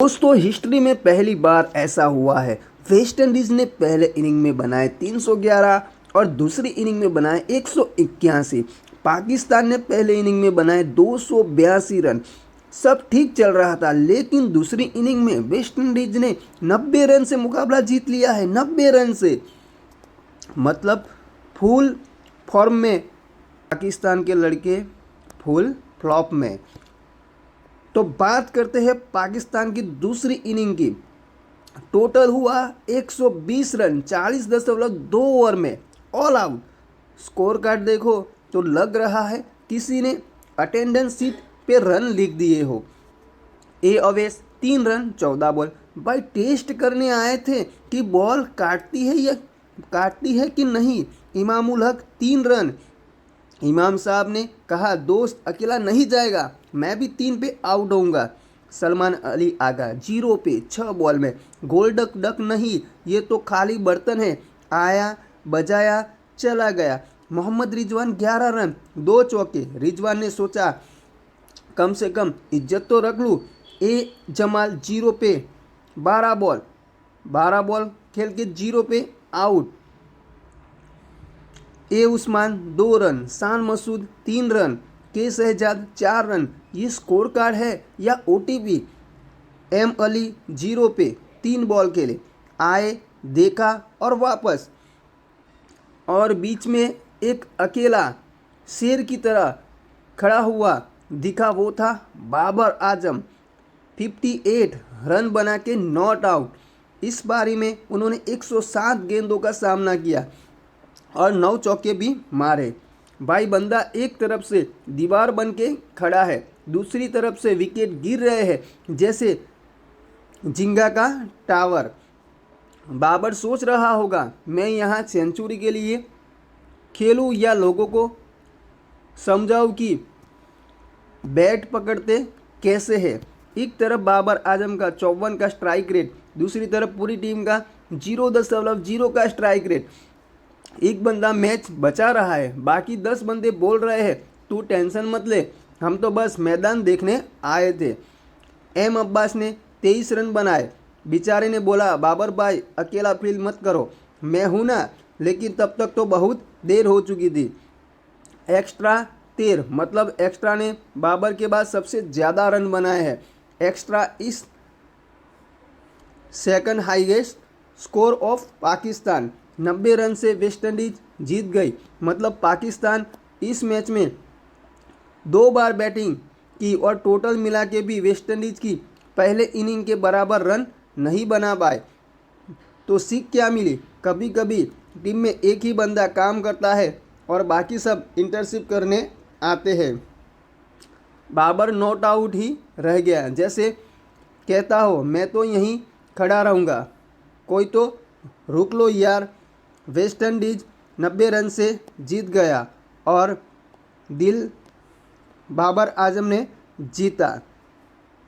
दोस्तों हिस्ट्री में पहली बार ऐसा हुआ है। वेस्ट इंडीज ने पहले इनिंग में बनाए 311 और दूसरी इनिंग में बनाए 181। पाकिस्तान ने पहले इनिंग में बनाए 282 रन। सब ठीक चल रहा था, लेकिन दूसरी इनिंग में वेस्ट इंडीज ने 90 रन से मुकाबला जीत लिया है। 90 रन से, मतलब फुल फॉर्म में पाकिस्तान के लड़के, फुल फ्लॉप में। तो बात करते हैं पाकिस्तान की दूसरी इनिंग की। टोटल हुआ 120 रन 40.2 ओवर में, ऑल आउट। स्कोर कार्ड देखो तो लग रहा है किसी ने अटेंडेंस शीट पे रन लिख दिए हो। ए अवेश 3 रन 14 बॉल। भाई टेस्ट करने आए थे कि बॉल काटती है कि नहीं। इमामुल हक 3 रन। इमाम साहब ने कहा दोस्त अकेला नहीं जाएगा, मैं भी 3 पे आउट होऊंगा। सलमान अली आगा 0 पे 6 बॉल में। गोल्डक डक नहीं, ये तो खाली बर्तन है, आया बजाया चला गया। मोहम्मद रिजवान 11 रन 2 चौके। रिजवान ने सोचा कम से कम इज्जत तो रख लूँ। ए जमाल 0 पे 12 बॉल खेल के 0 पे आउट। ए उस्मान 2 रन, शान मसूद 3 रन, के शहजाद 4 रन। ये स्कोर कार्ड है या ओटीपी। एम अली 0 पे 3 बॉल खेले, आए देखा और वापस। और बीच में एक अकेला शेर की तरह खड़ा हुआ दिखा, वो था बाबर आजम। 58 रन बना के नॉट आउट। इस बारी में उन्होंने 107 गेंदों का सामना किया और 9 चौके भी मारे। भाई बंदा एक तरफ से दीवार बन के खड़ा है, दूसरी तरफ से विकेट गिर रहे हैं जैसे जिंगा का टावर। बाबर सोच रहा होगा मैं यहाँ सेंचुरी के लिए खेलूँ या लोगों को समझाऊँ कि बैट पकड़ते कैसे है। एक तरफ बाबर आजम का 54 का स्ट्राइक रेट, दूसरी तरफ पूरी टीम का 0.0 का स्ट्राइक रेट। एक बंदा मैच बचा रहा है, बाकी 10 बंदे बोल रहे हैं तू टेंशन मत ले, हम तो बस मैदान देखने आए थे। एम अब्बास ने 23 रन बनाए। बेचारे ने बोला बाबर भाई अकेला फील मत करो, मैं हूं ना। लेकिन तब तक तो बहुत देर हो चुकी थी। एक्स्ट्रा 13, मतलब एक्स्ट्रा ने बाबर के बाद सबसे ज़्यादा रन बनाए हैं। एक्स्ट्रा इस second highest score of Pakistan. 90 run से वेस्ट इंडीज जीत गई। मतलब पाकिस्तान इस मैच में 2 बार बैटिंग की और टोटल मिला के भी वेस्ट इंडीज की पहले इनिंग के बराबर रन नहीं बना पाए। तो सीख क्या मिली, कभी कभी टीम में एक ही बंदा काम करता है और बाकी सब इंटरशिप करने आते हैं। बाबर नॉट आउट ही रह गया, जैसे कहता हो मैं तो यहीं खड़ा रहूँगा, कोई तो रुक लो यार। वेस्ट इंडीज 90 रन से जीत गया और दिल बाबर आजम ने जीता।